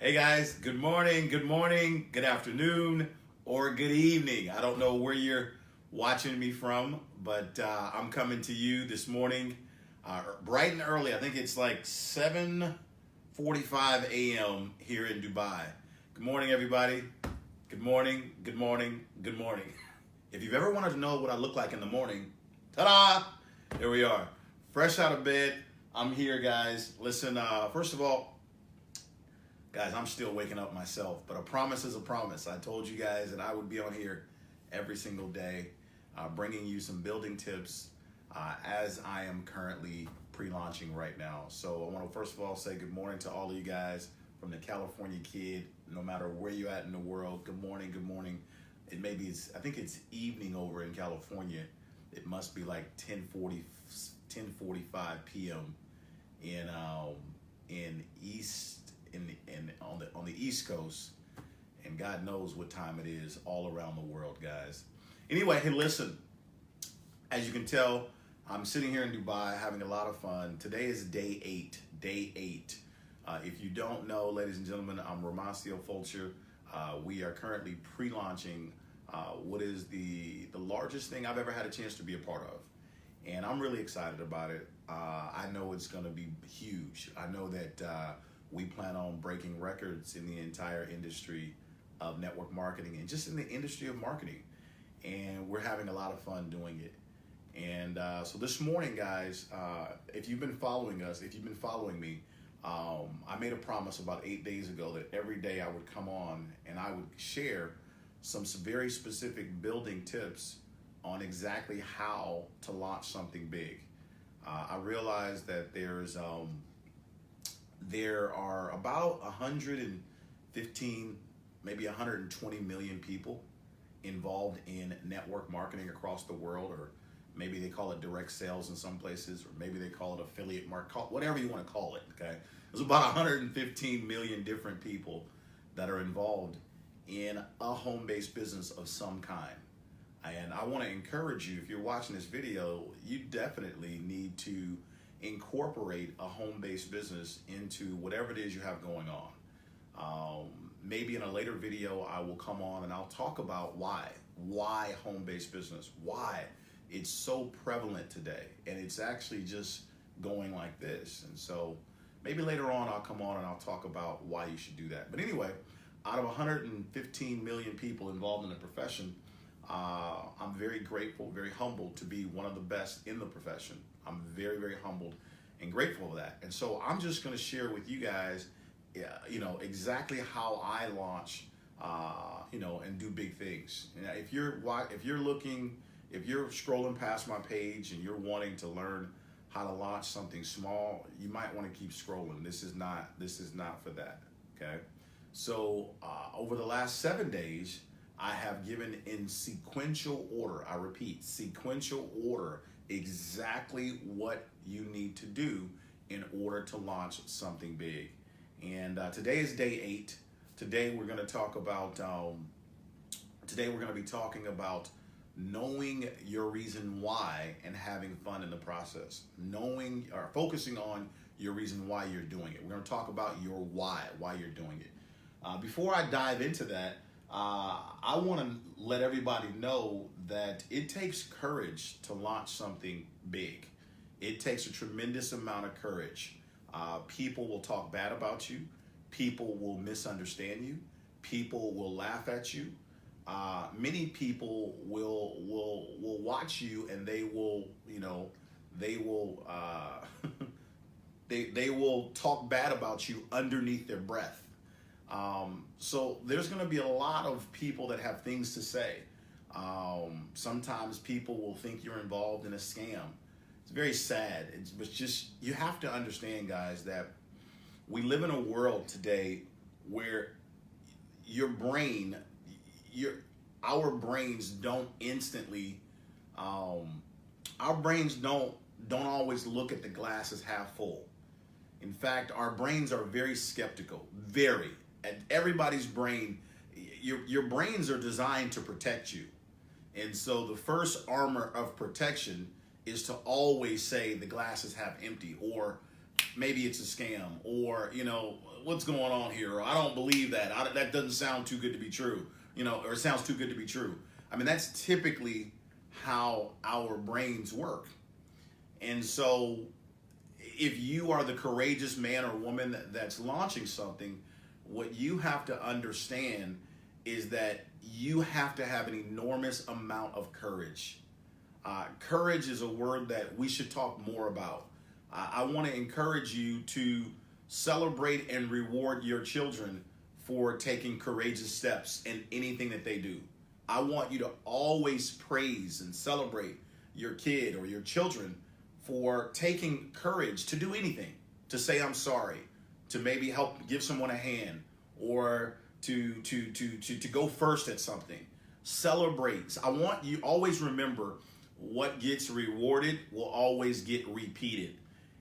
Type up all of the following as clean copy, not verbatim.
Hey guys, good morning, good afternoon, or good evening. I don't know where you're watching me from, but I'm coming to you this morning bright and early. I think it's like 7:45 a.m. here in Dubai. Good morning, everybody. Good morning, good morning, good morning. If you've ever wanted to know what I look like in the morning, ta-da! There we are. Fresh out of bed. I'm here, guys. Listen, first of all, guys, I'm still waking up myself, but a promise is a promise. I told you guys that I would be on here every single day, bringing you some building tips as I am currently pre-launching right now. So I want to first of all say good morning to all of you guys, from the California kid, no matter where you're at in the world. Good morning, good morning. I think it's evening over in California. It must be like 10:45 p.m. in on the East Coast, and God knows what time it is all around the world, guys. Anyway, hey, listen. As you can tell, I'm sitting here in Dubai having a lot of fun. Today is day eight. Day eight. If you don't know, ladies and gentlemen, I'm Romacio Fulcher. We are currently pre-launching what is the largest thing I've ever had a chance to be a part of, and I'm really excited about it. I know it's going to be huge. I know that we plan on breaking records in the entire industry of network marketing and just in the industry of marketing. And we're having a lot of fun doing it. And so this morning, guys, if you've been following us, if you've been following me, I made a promise about 8 days ago that every day I would come on and I would share some very specific building tips on exactly how to launch something big. I realized that there are about 115, maybe 120 million people involved in network marketing across the world, or maybe they call it direct sales in some places, or maybe they call it affiliate market, whatever you want to call it, okay? There's about 115 million different people that are involved in a home-based business of some kind. And I want to encourage you, if you're watching this video, you definitely need to incorporate a home-based business into whatever it is you have going on. Maybe in a later video, I will come on and I'll talk about why home-based business, why it's so prevalent today, and it's actually just going like this. And so maybe later on I'll come on and I'll talk about why you should do that. But anyway, out of 115 million people involved in the profession, I'm very grateful, very humbled to be one of the best in the profession. I'm very, very humbled and grateful for that. And so I'm just going to share with you guys, exactly how I launch, and do big things. If you're scrolling past my page and you're wanting to learn how to launch something small, you might want to keep scrolling. This is not for that. Okay. So over the last 7 days, I have given in sequential order, I repeat, sequential order, exactly what you need to do in order to launch something big. And today is day 8. Today we're going to talk about, be talking about knowing your reason why and having fun in the process. Knowing or focusing on your reason why you're doing it. We're going to talk about your why you're doing it. Before I dive into that, I want to let everybody know that it takes courage to launch something big. It takes a tremendous amount of courage. People will talk bad about you. People will misunderstand you. People will laugh at you. Many people will watch you, and they will they will talk bad about you underneath their breath. So there's going to be a lot of people that have things to say. Sometimes people will think you're involved in a scam. It's very sad. It's just, you have to understand, guys, that we live in a world today where our brains don't instantly, our brains don't always look at the glass as half full. In fact, our brains are very skeptical, very. And everybody's brain, your brains are designed to protect you. And so the first armor of protection is to always say the glass is half empty, or maybe it's a scam, or what's going on here, or I don't believe that. That doesn't sound too good to be true, or it sounds too good to be true. I mean, that's typically how our brains work. And so if you are the courageous man or woman that's launching something, what you have to understand is that you have to have an enormous amount of courage. Courage is a word that we should talk more about. I want to encourage you to celebrate and reward your children for taking courageous steps in anything that they do. I want you to always praise and celebrate your kid or your children for taking courage to do anything, to say I'm sorry, to maybe help give someone a hand, or to go first at something. Celebrate. I want you always remember, what gets rewarded will always get repeated.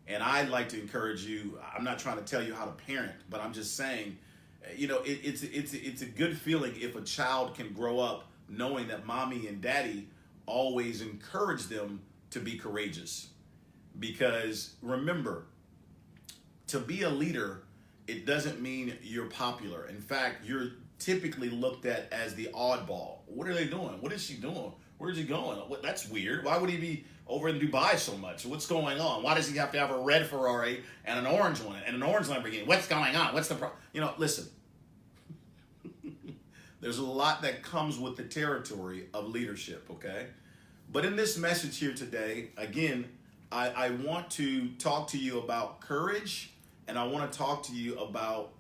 And I'd like to encourage you. I'm not trying to tell you how to parent, but I'm just saying, it's a good feeling if a child can grow up knowing that mommy and daddy always encourage them to be courageous. Because remember, to be a leader, it doesn't mean you're popular. In fact, you're typically looked at as the oddball. What are they doing? What is she doing? Where's he going? That's weird. Why would he be over in Dubai so much? What's going on? Why does he have to have a red Ferrari and an orange one and an orange Lamborghini? What's going on? What's the problem? Listen. There's a lot that comes with the territory of leadership, okay? But in this message here today, again, I want to talk to you about courage, and I want to talk to you about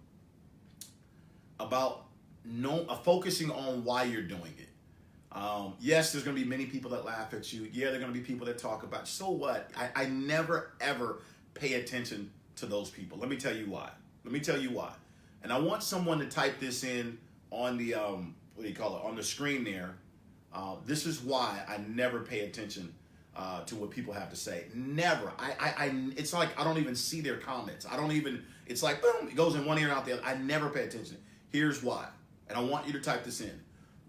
focusing on why you're doing it. Yes, there's going to be many people that laugh at you. Yeah, there are going to be people that talk about, so what? I never, ever pay attention to those people. Let me tell you why. And I want someone to type this in on the, on the screen there. This is why I never pay attention to what people have to say. Never. It's like I don't even see their comments. It's like, boom, it goes in one ear and out the other. I never pay attention. Here's why. And I want you to type this in.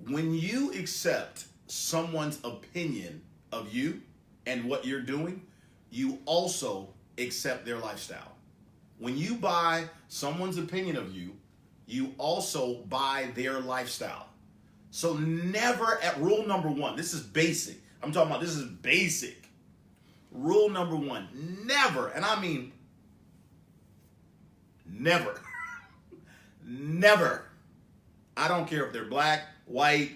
When you accept someone's opinion of you and what you're doing, you also accept their lifestyle. When you buy someone's opinion of you, you also buy their lifestyle. So never, at rule number one, this is basic. I'm talking about this is basic. Rule number one, never, and I mean never, never. I don't care if they're black, white,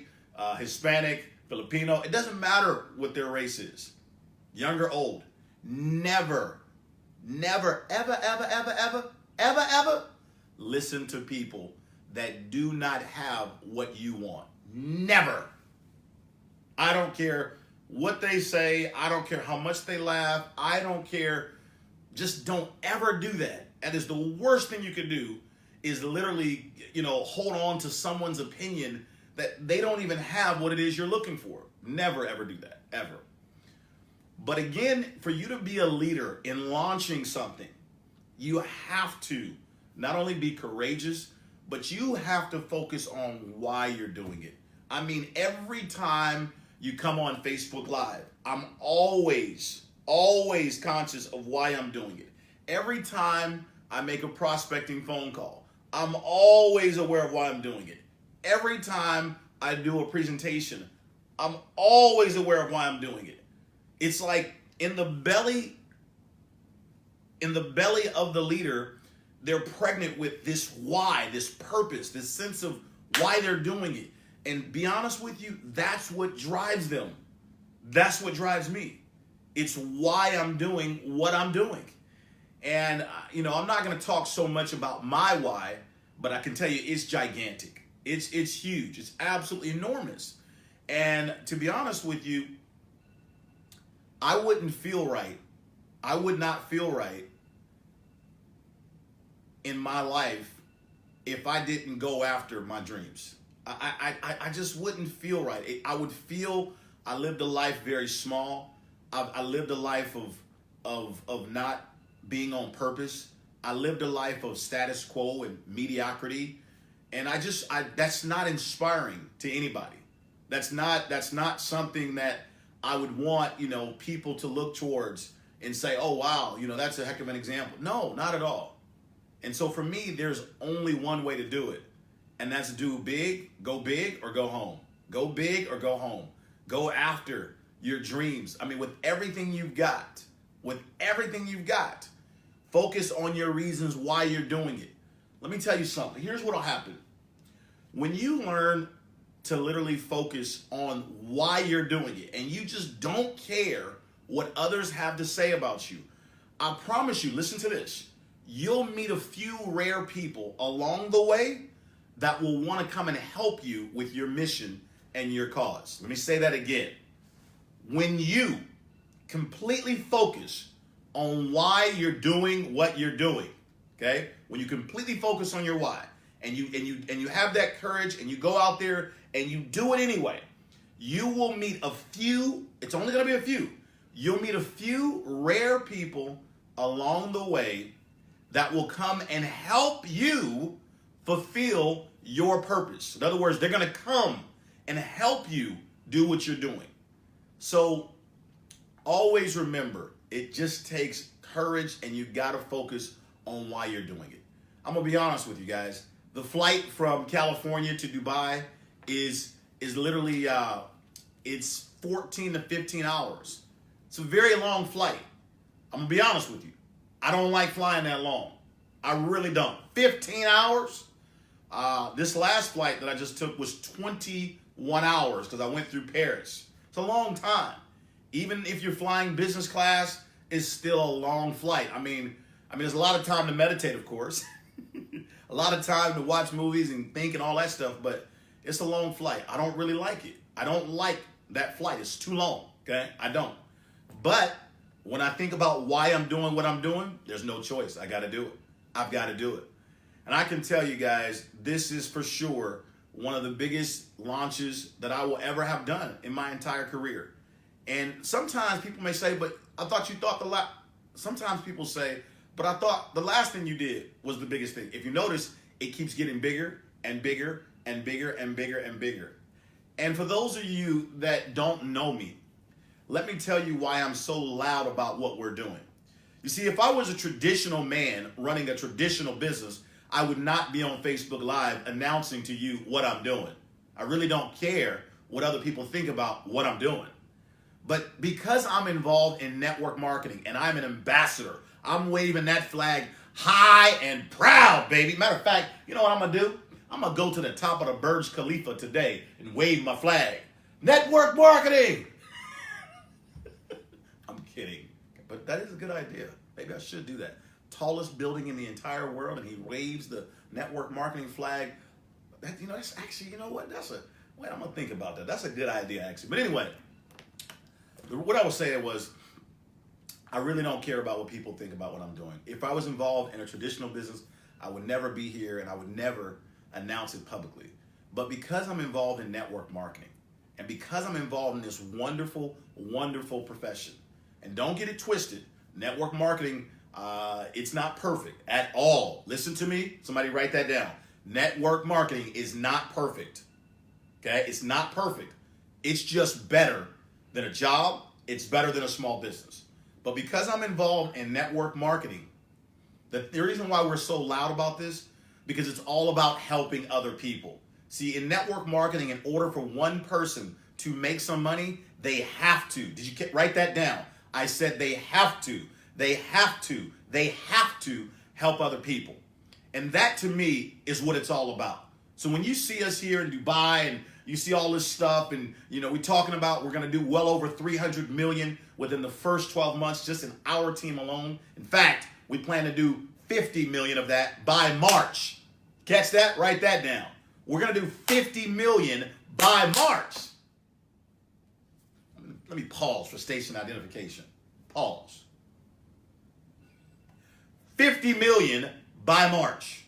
Hispanic, Filipino. It doesn't matter what their race is, young or old. Never, ever listen to people that do not have what you want. Never. I don't care what they say. I don't care how much they laugh. I don't care. Just don't ever do that. That is the worst thing you could do, is literally, hold on to someone's opinion that they don't even have what it is you're looking for. Never, ever do that, ever. But again, for you to be a leader in launching something, you have to not only be courageous, but you have to focus on why you're doing it. I mean, every time you come on Facebook Live, I'm always conscious of why I'm doing it. Every time I make a prospecting phone call, I'm always aware of why I'm doing it. Every time I do a presentation, I'm always aware of why I'm doing it. It's like in the belly of the leader, they're pregnant with this why, this purpose, this sense of why they're doing it. And be honest with you, that's what drives them. That's what drives me. It's why I'm doing what I'm doing. And, I'm not going to talk so much about my why, but I can tell you it's gigantic. It's huge. It's absolutely enormous. And to be honest with you, I would not feel right in my life if I didn't go after my dreams. I just wouldn't feel right. I would feel I lived a life very small. I lived a life of not being on purpose. I lived a life of status quo and mediocrity. And that's not inspiring to anybody. That's not something that I would want, people to look towards and say, oh, wow, that's a heck of an example. No, not at all. And so for me, there's only one way to do it. And that's do big, or go home. Go big or go home. Go after your dreams. I mean, with everything you've got, focus on your reasons why you're doing it. Let me tell you something. Here's what'll happen. When you learn to literally focus on why you're doing it and you just don't care what others have to say about you, I promise you, listen to this, you'll meet a few rare people along the way that will want to come and help you with your mission and your cause. Let me say that again. When you completely focus on why you're doing what you're doing, okay? When you completely focus on your why, and you have that courage, and you go out there and you do it anyway, you will meet a few. It's only going to be a few. You'll meet a few rare people along the way that will come and help you fulfill your purpose. In other words, they're going to come and help you do what you're doing. So always remember, it just takes courage, and you got to focus on why you're doing it. I'm going to be honest with you guys. The flight from California to Dubai is literally, it's 14 to 15 hours. It's a very long flight. I'm going to be honest with you. I don't like flying that long. I really don't. 15 hours? This last flight that I just took was 21 hours because I went through Paris. It's a long time. Even if you're flying business class, it's still a long flight. I mean, there's a lot of time to meditate, of course. A lot of time to watch movies and think and all that stuff, but it's a long flight. I don't really like it. I don't like that flight. It's too long, okay? I don't. But when I think about why I'm doing what I'm doing, there's no choice. I got to do it. I've got to do it. And I can tell you guys, this is for sure one of the biggest launches that I will ever have done in my entire career. And sometimes people may say, but I thought you thought sometimes people say, but I thought the last thing you did was the biggest thing. If you notice, it keeps getting bigger and bigger and bigger and bigger and bigger. And for those of you that don't know me, let me tell you why I'm so loud about what we're doing. You see, if I was a traditional man running a traditional business, I would not be on Facebook Live announcing to you what I'm doing. I really don't care what other people think about what I'm doing. But because I'm involved in network marketing and I'm an ambassador, I'm waving that flag high and proud, baby. Matter of fact, you know what I'm going to do? I'm going to go to the top of the Burj Khalifa today and wave my flag. Network marketing! I'm kidding. But that is a good idea. Maybe I should do that. Tallest building in the entire world, and he waves the network marketing flag. That's actually, you know what? Wait, I'm going to think about that. That's a good idea, actually. But anyway, what I was saying was, I really don't care about what people think about what I'm doing. If I was involved in a traditional business, I would never be here and I would never announce it publicly. But because I'm involved in network marketing and because I'm involved in this wonderful, wonderful profession, and don't get it twisted, network marketing, it's not perfect at all. Listen to me. Somebody write that down. Network marketing is not perfect. Okay? It's not perfect. It's just better than a job. It's better than a small business. But because I'm involved in network marketing, the reason why we're so loud about this, because it's all about helping other people. See, in network marketing, in order for one person to make some money, they have to. Did you write that down? I said they have to. They have to. They have to help other people. And that, to me, is what it's all about. So when you see us here in Dubai and you see all this stuff and, we're talking about we're going to do well over 300 million within the first 12 months just in our team alone. In fact, we plan to do 50 million of that by March. Catch that? Write that down. We're going to do 50 million by March. Let me pause for station identification. Pause. 50 million by March.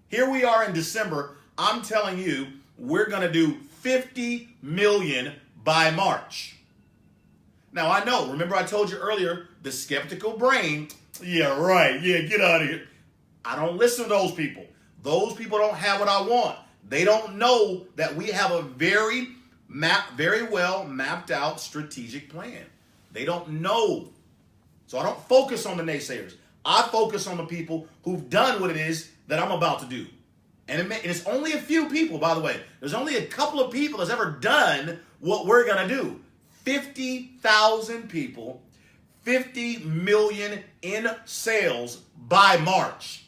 Here we are in December. I'm telling you, we're going to do 50 million by March. Now, I know, remember I told you earlier, the skeptical brain, yeah, right, yeah, get out of here. I don't listen to those people. Those people don't have what I want. They don't know that we have a very well mapped out strategic plan. They don't know. So I don't focus on the naysayers. I focus on the people who've done what it is that I'm about to do. And it's only a few people, by the way. There's only a couple of people that's ever done what we're going to do. 50,000 people, 50 million in sales by March.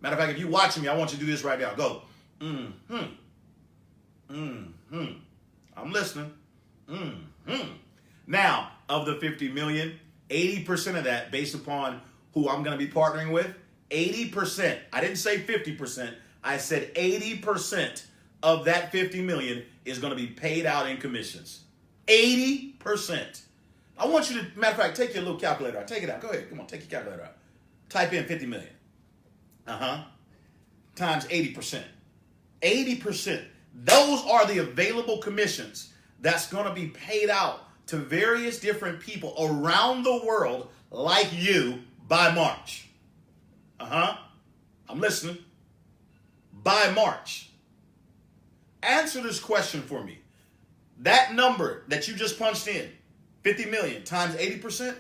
Matter of fact, if you're watching me, I want you to do this right now. Go. I'm listening. Now, of the 50 million, 80% of that, based upon who I'm going to be partnering with, 80%. I didn't say 50%. I said 80% of that 50 million is going to be paid out in commissions. 80%. I want you to, matter of fact, take your little calculator out. Take it out. Go ahead. Come on, take your calculator out. Type in 50 million. Times 80%. 80%. Those are the available commissions that's going to be paid out to various different people around the world like you by March. I'm listening. By March. Answer this question for me. That number that you just punched in, 50 million times 80%,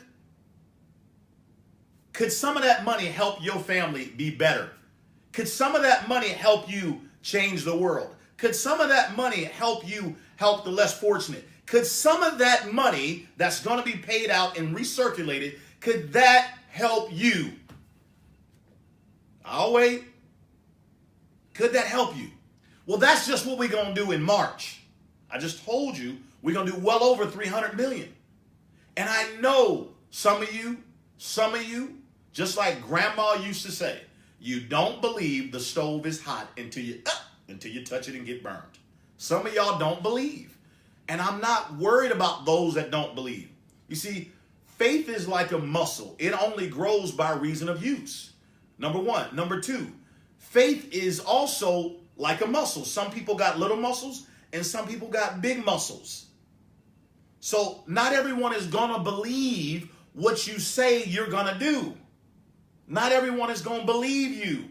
could some of that money help your family be better? Could some of that money help you change the world? Could some of that money help you help the less fortunate? Could some of that money that's going to be paid out and recirculated, could that help you? I'll wait. Could that help you? Well, that's just what we're going to do in March. I just told you we're going to do well over 300 million. And I know some of you, just like grandma used to say, you don't believe the stove is hot until you touch it and get burned. Some of y'all don't believe. And I'm not worried about those that don't believe. You see, faith is like a muscle. It only grows by reason of use. Number one. Number two, faith is also like a muscle. Some people got little muscles and some people got big muscles. So not everyone is going to believe what you say you're going to do. Not everyone is going to believe you.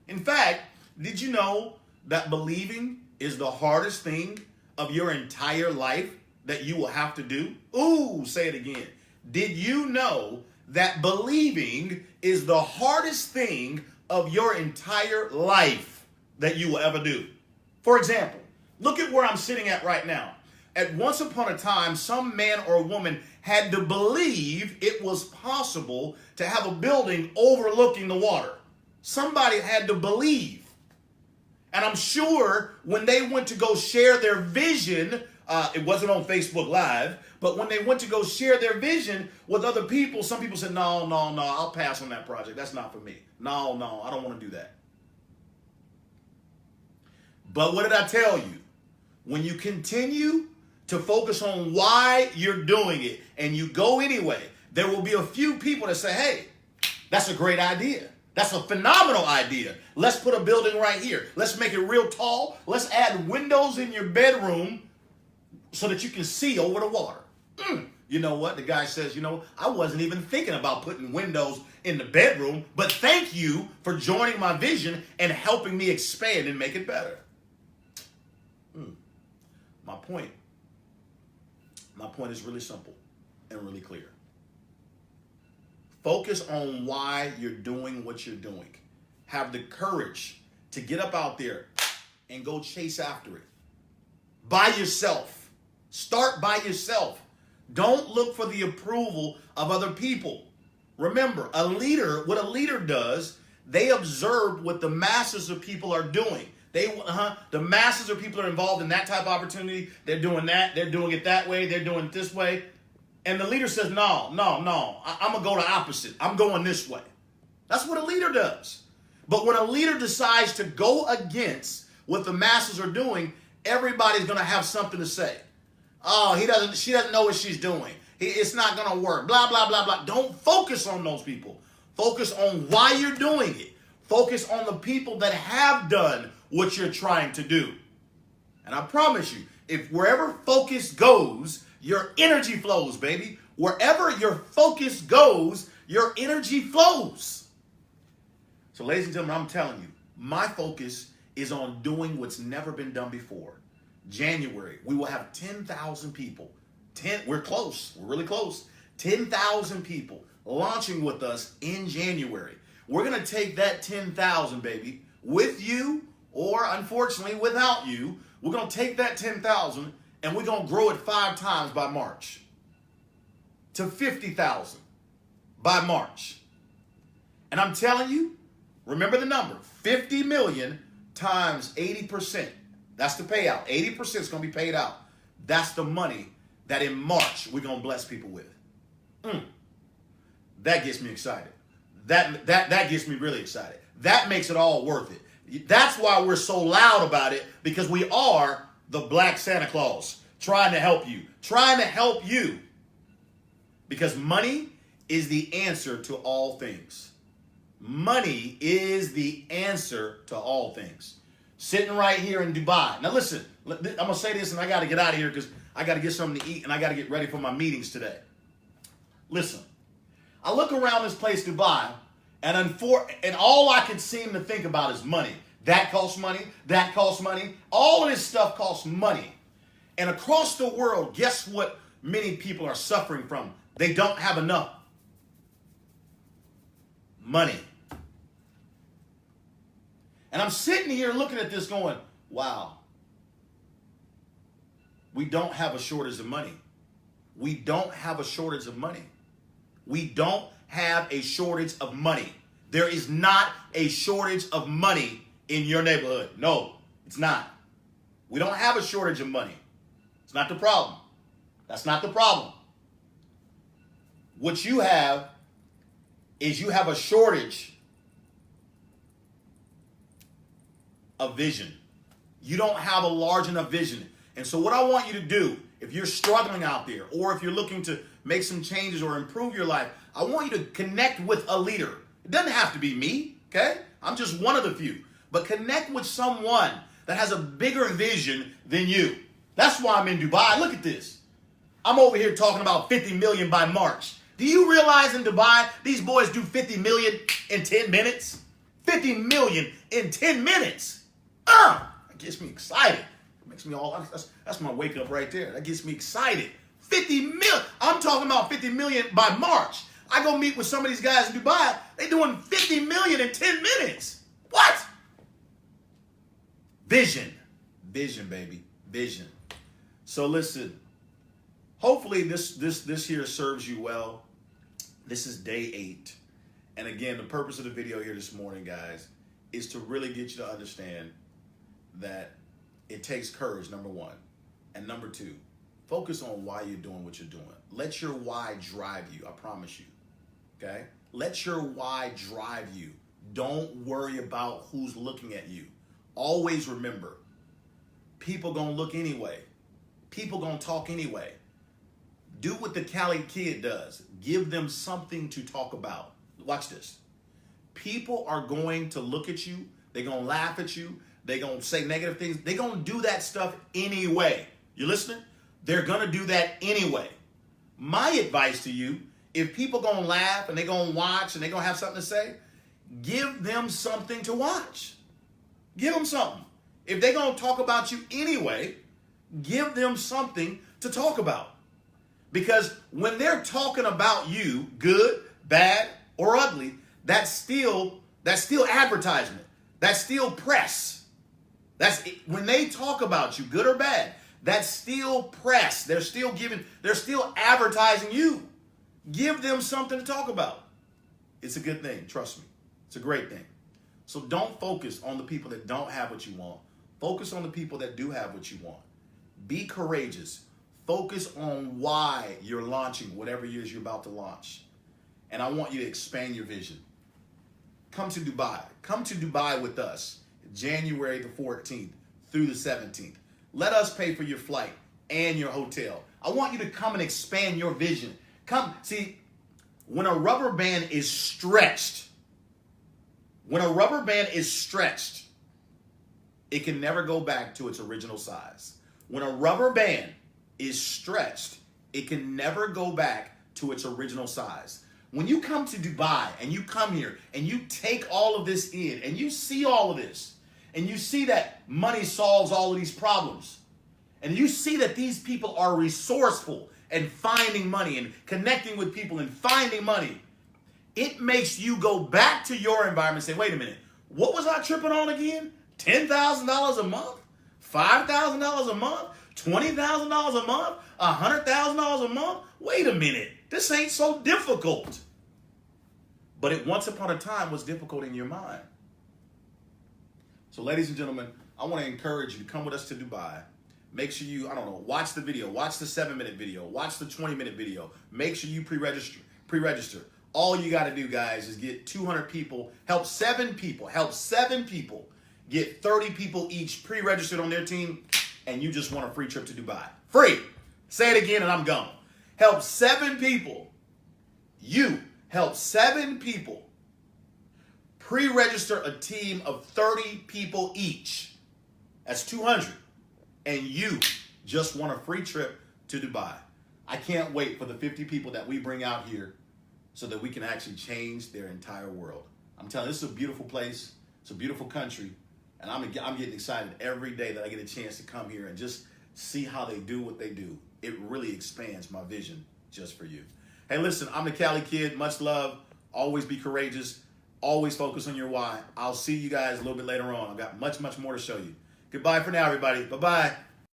In fact, did you know that believing is the hardest thing of your entire life that you will have to do? Ooh, say it again. Did you know that believing is the hardest thing of your entire life that you will ever do? For example, look at where I'm sitting at right now. At once upon a time, some man or woman had to believe it was possible to have a building overlooking the water. Somebody had to believe. And I'm sure when they went to go share their vision, it wasn't on Facebook Live, but when they went to go share their vision with other people, some people said, no, I'll pass on that project. That's not for me. No, I don't want to do that. But what did I tell you? When you continue to focus on why you're doing it and you go anyway, there will be a few people that say, hey, that's a great idea. That's a phenomenal idea. Let's put a building right here. Let's make it real tall. Let's add windows in your bedroom so that you can see over the water. You know what? The guy says, I wasn't even thinking about putting windows in the bedroom, but thank you for joining my vision and helping me expand and make it better. My point is really simple and really clear. Focus on why you're doing what you're doing. Have the courage to get up out there and go chase after it. By yourself. Start by yourself. Don't look for the approval of other people. Remember, what a leader does, they observe what the masses of people are doing. The masses of people are involved in that type of opportunity. They're doing that. They're doing it that way. They're doing it this way. And the leader says, no, I'm going to go the opposite. I'm going this way. That's what a leader does. But when a leader decides to go against what the masses are doing, everybody's going to have something to say. Oh, she doesn't know what she's doing. It's not going to work. Blah, blah, blah, blah. Don't focus on those people. Focus on why you're doing it. Focus on the people that have done what you're trying to do. And I promise you, if wherever focus goes, your energy flows, baby. Wherever your focus goes, your energy flows. So, ladies and gentlemen, I'm telling you, my focus is on doing what's never been done before. January, we will have 10,000 people. We're close. We're really close. 10,000 people launching with us in January. We're going to take that 10,000, baby, with you or unfortunately without you. We're going to take that 10,000 and we're going to grow it 5 times by March to 50,000 by March. And I'm telling you, remember the number, 50 million times 80%. That's the payout. 80% is going to be paid out. That's the money that in March we're going to bless people with. That gets me excited. That gets me really excited. That makes it all worth it. That's why we're so loud about it, because we are the Black Santa Claus trying to help you. Trying to help you. Because money is the answer to all things. Money is the answer to all things. Sitting right here in Dubai. Now listen, I'm going to say this and I got to get out of here because I got to get something to eat and I got to get ready for my meetings today. Listen, I look around this place, Dubai, and all I can seem to think about is money. That costs money. That costs money. All of this stuff costs money. And across the world, guess what many people are suffering from? They don't have enough money. And I'm sitting here looking at this going, wow, we don't have a shortage of money. We don't have a shortage of money. We don't have a shortage of money. There is not a shortage of money in your neighborhood. No, it's not. We don't have a shortage of money. It's not the problem. That's not the problem. What you have is you have a shortage of vision. You don't have a large enough vision. And so what I want you to do, if you're struggling out there, or if you're looking to make some changes or improve your life, I want you to connect with a leader. It doesn't have to be me, okay? I'm just one of the few. But connect with someone that has a bigger vision than you. That's why I'm in Dubai. Look at this. I'm over here talking about 50 million by March. Do you realize in Dubai, these boys do 50 million in 10 minutes? 50 million in 10 minutes. That gets me excited. It makes me all, that's my wake up right there. That gets me excited. 50 million. I'm talking about 50 million by March. I go meet with some of these guys in Dubai. They doing 50 million in 10 minutes. What? Vision. Vision, baby. Vision. So listen, hopefully this here serves you well. This is day 8. And again, the purpose of the video here this morning, guys, is to really get you to understand that it takes courage, number 1. And number 2, focus on why you're doing what you're doing. Let your why drive you, I promise you. Okay? Let your why drive you. Don't worry about who's looking at you. Always remember, people gonna look anyway. People gonna talk anyway. Do what the Cali kid does. Give them something to talk about. Watch this. People are going to look at you. They're going to laugh at you. They're going to say negative things. They're going to do that stuff anyway. You listening? They're going to do that anyway. My advice to you, if people going to laugh and they're going to watch and they're going to have something to say, give them something to watch. Give them something. If they're going to talk about you anyway, give them something to talk about. Because when they're talking about you, good, bad, or ugly, that's still advertisement. That's still press. That's when they talk about you, good or bad, that's still press. They're still advertising you. Give them something to talk about. It's a good thing, trust me. It's a great thing. So don't focus on the people that don't have what you want. Focus on the people that do have what you want. Be courageous. Focus on why you're launching whatever it is you're about to launch. And I want you to expand your vision. Come to Dubai. Come to Dubai with us January the 14th through the 17th. Let us pay for your flight and your hotel. I want you to come and expand your vision. Come, see, when a rubber band is stretched, it can never go back to its original size. When a rubber band is stretched, it can never go back to its original size. When you come to Dubai and you come here and you take all of this in and you see all of this and you see that money solves all of these problems, and you see that these people are resourceful and finding money and connecting with people and finding money, it makes you go back to your environment and say, wait a minute, what was I tripping on again? $10,000 a month? $5,000 a month? $20,000 a month? $100,000 a month? Wait a minute, this ain't so difficult. But it once upon a time was difficult in your mind. So ladies and gentlemen, I want to encourage you to come with us to Dubai. Make sure you, watch the video, watch the 7-minute video, watch the 20-minute video. Make sure you pre-register. All you got to do, guys, is get 200 people, help 7 people, get 30 people each pre-registered on their team, and you just want a free trip to Dubai. Free. Say it again and I'm gone. Help 7 people. You help 7 people pre-register a team of 30 people each. That's 200. And you just want a free trip to Dubai. I can't wait for the 50 people that we bring out here so that we can actually change their entire world. I'm telling you, this is a beautiful place. It's a beautiful country. And I'm getting excited every day that I get a chance to come here and just see how they do what they do. It really expands my vision just for you. Hey, listen, I'm the Cali Kid. Much love. Always be courageous. Always focus on your why. I'll see you guys a little bit later on. I've got much, much more to show you. Goodbye for now, everybody. Bye-bye.